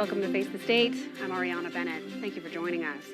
Welcome to Face the State. I'm Ariana Bennett. Thank you for joining us.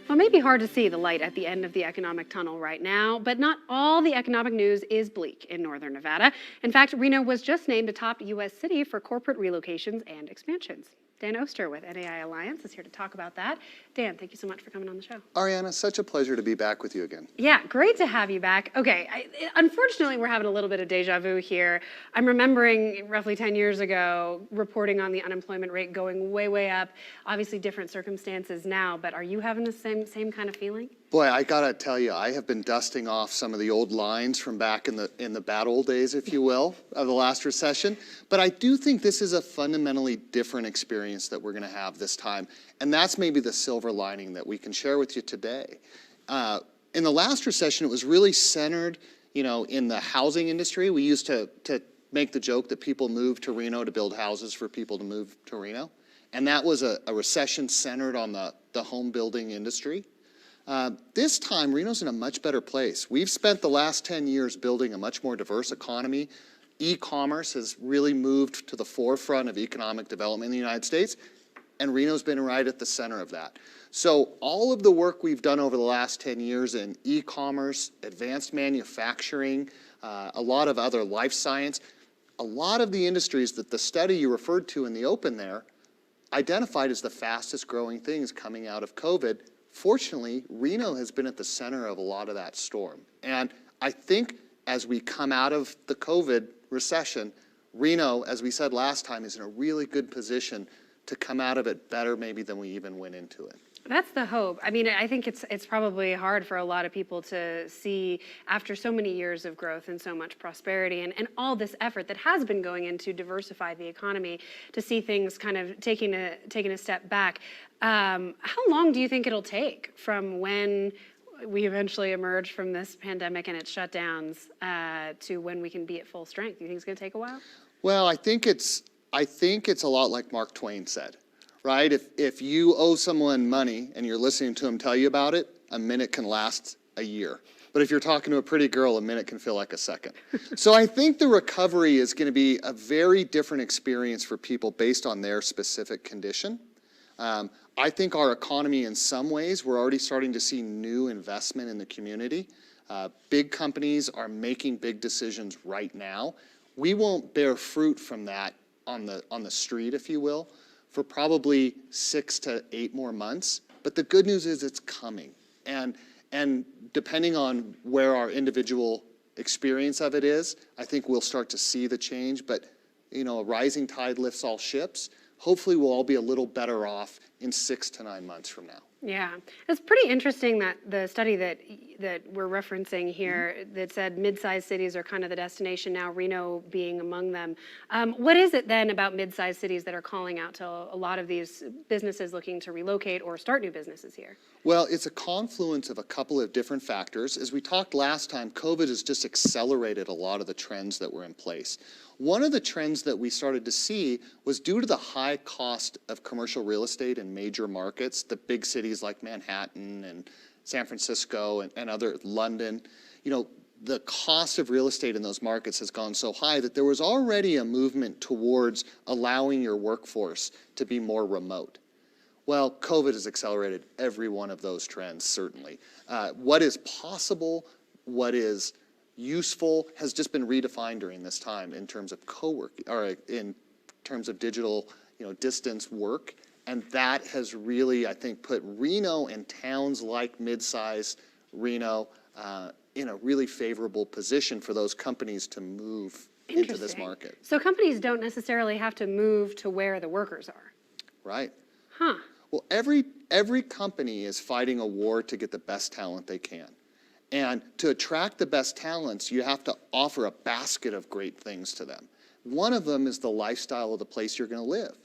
Well, it may be hard to see the light at the end of the economic tunnel right now, but not all the economic news is bleak in northern Nevada. In fact, Reno was just named a top U.S. city for corporate relocations and expansions. Dan Oster with NAI Alliance is here to talk about that. Dan, thank you so much for coming on the show. Ariana, such a pleasure to be back with you again. Yeah, great to have you back. Okay, unfortunately, we're having a little bit of deja vu here. I'm remembering roughly 10 years ago reporting on the unemployment rate going way, way up. Obviously, different circumstances now, but are you having the same kind of feeling? Boy, I gotta tell you, I have been dusting off some of the old lines from back in the bad old days, if you will, of the last recession. But I do think this is a fundamentally different experience that we're gonna have this time. And that's maybe the silver lining that we can share with you today. In the last recession, it was really centered, in the housing industry. We used to make the joke that people moved to Reno to build houses for people to move to Reno. And that was a recession centered on the home building industry. This time, Reno's in a much better place. We've spent the last 10 years building a much more diverse economy. E-commerce has really moved to the forefront of economic development in the United States, and Reno's been right at the center of that. So all of the work we've done over the last 10 years in e-commerce, advanced manufacturing, a lot of other life science, a lot of the industries that the study you referred to in the open there identified as the fastest growing things coming out of COVID. Fortunately, Reno has been at the center of a lot of that storm. And I think as we come out of the COVID recession, Reno, as we said last time, is in a really good position to come out of it better maybe than we even went into it. That's the hope. I mean, I think it's probably hard for a lot of people to see after so many years of growth and so much prosperity and all this effort that has been going in to diversify the economy, to see things kind of taking a step back. How long do you think it'll take from when we eventually emerge from this pandemic and its shutdowns to when we can be at full strength? Do you think it's going to take a while? Well, I think it's a lot like Mark Twain said, right? If you owe someone money and you're listening to them tell you about it, a minute can last a year. But if you're talking to a pretty girl, a minute can feel like a second. So I think the recovery is going to be a very different experience for people based on their specific condition. I think our economy, in some ways, we're already starting to see new investment in the community. Big companies are making big decisions right now. We won't bear fruit from that on the street, if you will, for probably 6 to 8 more months. But the good news is it's coming. And depending on where our individual experience of it is, I think we'll start to see the change. But, a rising tide lifts all ships. Hopefully we'll all be a little better off in 6 to 9 months from now. Yeah, it's pretty interesting that the study that we're referencing here that said mid-sized cities are kind of the destination now, Reno being among them. What is it then about mid-sized cities that are calling out to a lot of these businesses looking to relocate or start new businesses here? Well, it's a confluence of a couple of different factors. As we talked last time, COVID has just accelerated a lot of the trends that were in place. One of the trends that we started to see was due to the high cost of commercial real estate in major markets, the big cities like Manhattan and San Francisco and other London, the cost of real estate in those markets has gone so high that there was already a movement towards allowing your workforce to be more remote. Well, COVID has accelerated every one of those trends, certainly. What is possible, what is useful has just been redefined during this time in terms of co-work, or in terms of digital, distance work. And that has really, I think, put Reno and towns like mid-size Reno in a really favorable position for those companies to move into this market. So companies don't necessarily have to move to where the workers are. Right. Huh. Well, every company is fighting a war to get the best talent they can. And to attract the best talents, you have to offer a basket of great things to them. One of them is the lifestyle of the place you're going to live.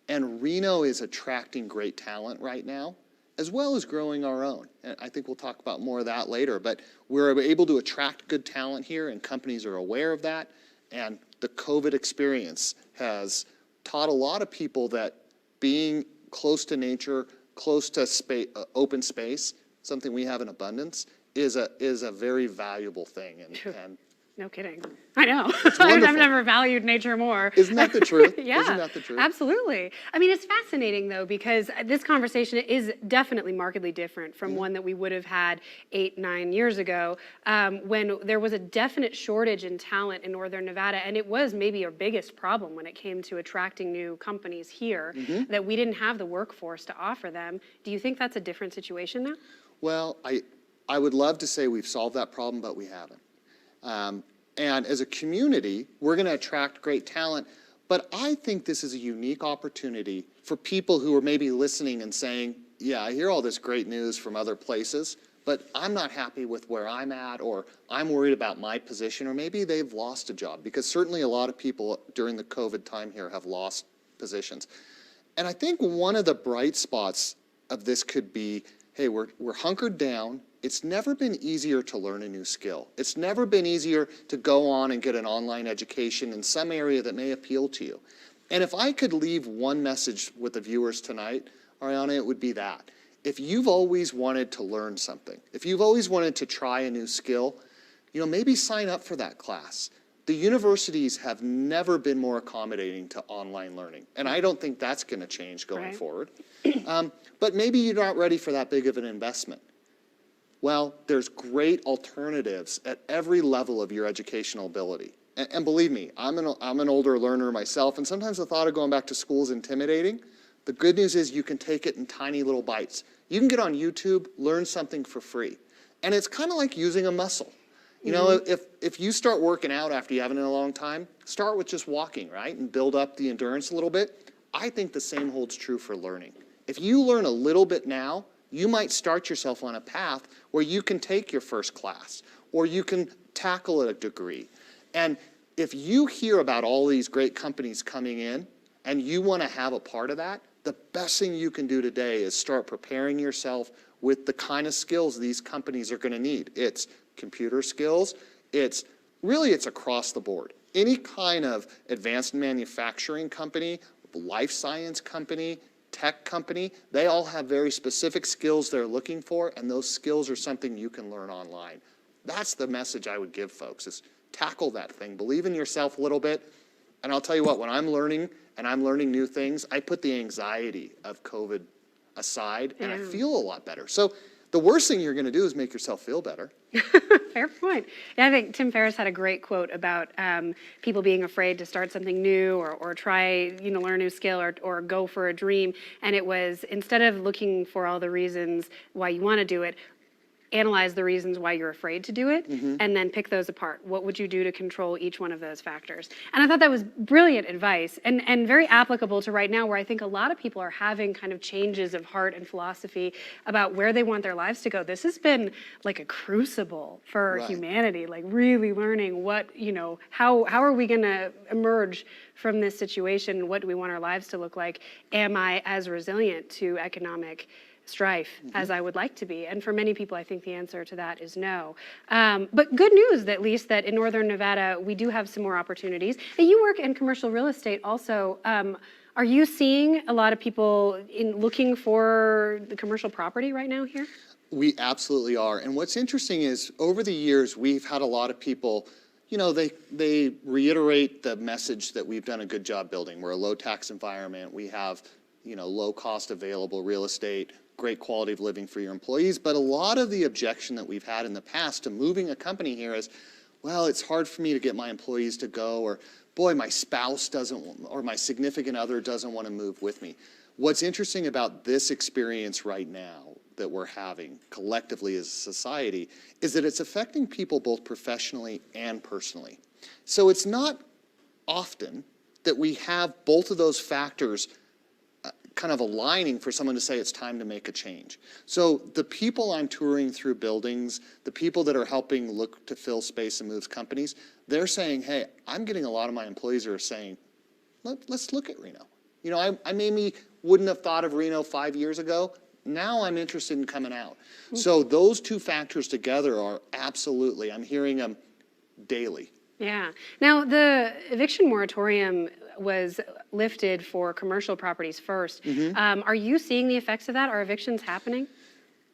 And Reno is attracting great talent right now, as well as growing our own. And I think we'll talk about more of that later. But we're able to attract good talent here, and companies are aware of that. And the COVID experience has taught a lot of people that being close to nature, close to open space, something we have in abundance, is a very valuable thing. And No kidding. I know. It's I've wonderful. never valued nature more. Isn't that the truth? Yeah, Isn't that the truth? absolutely. I mean, it's fascinating though, because this conversation is definitely markedly different from one that we would have had 8, 9 years ago, when there was a definite shortage in talent in Northern Nevada, and it was maybe our biggest problem when it came to attracting new companies here, that we didn't have the workforce to offer them. Do you think that's a different situation now? Well, I would love to say we've solved that problem, but we haven't. And as a community, we're going to attract great talent, but I think this is a unique opportunity for people who are maybe listening and saying, yeah, I hear all this great news from other places, but I'm not happy with where I'm at, or I'm worried about my position, or maybe they've lost a job, because certainly a lot of people during the COVID time here have lost positions. And I think one of the bright spots of this could be, hey, we're hunkered down. It's never been easier to learn a new skill. It's never been easier to go on and get an online education in some area that may appeal to you. And if I could leave one message with the viewers tonight, Ariana, it would be that. If you've always wanted to learn something, if you've always wanted to try a new skill, maybe sign up for that class. The universities have never been more accommodating to online learning, and I don't think that's going to change going forward. But maybe you're not ready for that big of an investment. Well, there's great alternatives at every level of your educational ability. And believe me, I'm an older learner myself, and sometimes the thought of going back to school is intimidating. The good news is you can take it in tiny little bites. You can get on YouTube, learn something for free. And it's kind of like using a muscle. If you start working out after you haven't in a long time, start with just walking, right? And build up the endurance a little bit. I think the same holds true for learning. If you learn a little bit now, you might start yourself on a path where you can take your first class, or you can tackle a degree. And if you hear about all these great companies coming in and you want to have a part of that, the best thing you can do today is start preparing yourself with the kind of skills these companies are going to need. It's computer skills, it's across the board. Any kind of advanced manufacturing company, life science company, tech company, they all have very specific skills they're looking for, and those skills are something you can learn online. That's the message I would give folks, is tackle that thing. Believe in yourself a little bit. And I'll tell you what, when I'm learning and I'm learning new things, I put the anxiety of COVID aside, and I feel a lot better. So the worst thing you're going to do is make yourself feel better. Fair point. Yeah, I think Tim Ferriss had a great quote about people being afraid to start something new, or try, learn a new skill, or go for a dream. And it was, instead of looking for all the reasons why you want to do it, analyze the reasons why you're afraid to do it, and then pick those apart. What would you do to control each one of those factors? And I thought that was brilliant advice, and very applicable to right now, where I think a lot of people are having kind of changes of heart and philosophy about where they want their lives to go. This has been like a crucible for humanity, like really learning what, how are we going to emerge from this situation? What do we want our lives to look like? Am I as resilient to economic strife as I would like to be? And for many people, I think the answer to that is no. But good news, at least, that in Northern Nevada, we do have some more opportunities. And you work in commercial real estate also. Are you seeing a lot of people looking for the commercial property right now here? We absolutely are. And what's interesting is, over the years, we've had a lot of people, they reiterate the message that we've done a good job building. We're a low tax environment. We have, low cost available real estate, great quality of living for your employees. But a lot of the objection that we've had in the past to moving a company here is, well, it's hard for me to get my employees to go, or boy, my spouse doesn't, or my significant other doesn't want to move with me. What's interesting about this experience right now that we're having collectively as a society is that it's affecting people both professionally and personally. So it's not often that we have both of those factors kind of aligning for someone to say it's time to make a change. So the people I'm touring through buildings, the people that are helping look to fill space and move companies, they're saying, hey, I'm getting a lot of my employees who are saying, let's look at Reno. I maybe wouldn't have thought of Reno 5 years ago. Now I'm interested in coming out. So those two factors together are absolutely, I'm hearing them daily. Yeah. Now, the eviction moratorium was lifted for commercial properties first. Are you seeing the effects of that? Are evictions happening?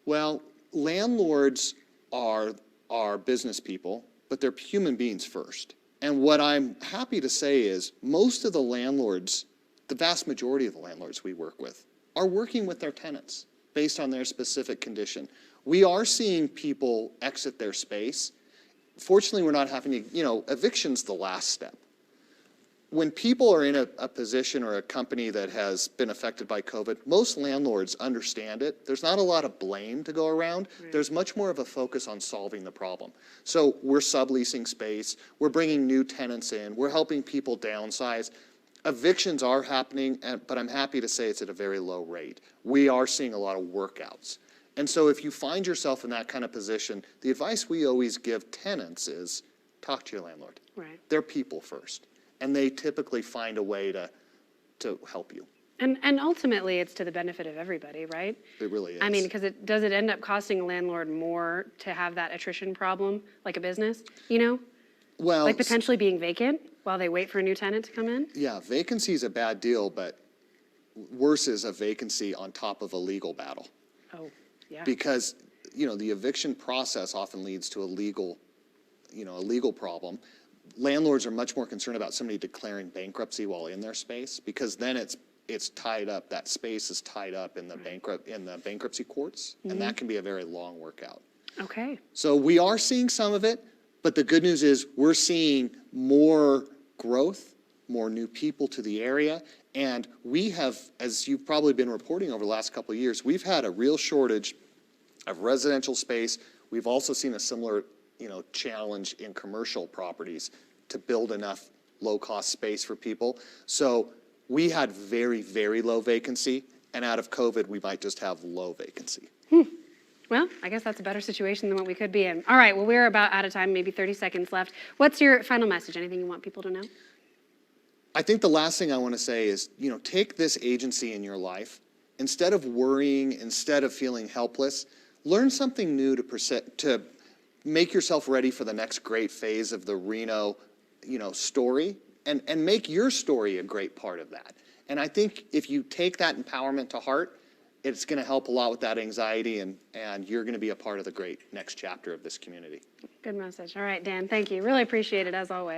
Well, landlords are business people, but they're human beings first. And what I'm happy to say is most of the landlords, the vast majority of the landlords we work with, are working with their tenants based on their specific condition. We are seeing people exit their space. Fortunately, we're not having to, eviction's the last step. When people are in a position or a company that has been affected by COVID, most landlords understand it. There's not a lot of blame to go around. Right. There's much more of a focus on solving the problem. So we're subleasing space, we're bringing new tenants in, we're helping people downsize. Evictions are happening, but I'm happy to say it's at a very low rate. We are seeing a lot of workouts. And so if you find yourself in that kind of position, the advice we always give tenants is talk to your landlord. Right. They're people first. And they typically find a way to help you. And ultimately, it's to the benefit of everybody, right? It really is. I mean, because does it end up costing a landlord more to have that attrition problem, like a business, Well, like potentially being vacant while they wait for a new tenant to come in? Yeah, vacancy is a bad deal, but worse is a vacancy on top of a legal battle. Oh, yeah. Because, the eviction process often leads to a legal problem. Landlords are much more concerned about somebody declaring bankruptcy while in their space, because then it's tied up, that space is tied up in the bankruptcy courts, and that can be a very long workout. Okay. So we are seeing some of it, but the good news is we're seeing more growth, more new people to the area, and we have, as you've probably been reporting over the last couple of years, we've had a real shortage of residential space. We've also seen a similar challenge in commercial properties to build enough low-cost space for people. So we had very, very low vacancy, and out of COVID, we might just have low vacancy. Well, I guess that's a better situation than what we could be in. All right, well, we're about out of time, maybe 30 seconds left. What's your final message? Anything you want people to know? I think the last thing I want to say is, take this agency in your life. Instead of worrying, instead of feeling helpless, learn something new to make yourself ready for the next great phase of the Reno, story, and make your story a great part of that. And I think if you take that empowerment to heart, it's going to help a lot with that anxiety, and you're going to be a part of the great next chapter of this community. Good message. All right, Dan, thank you. Really appreciate it, as always.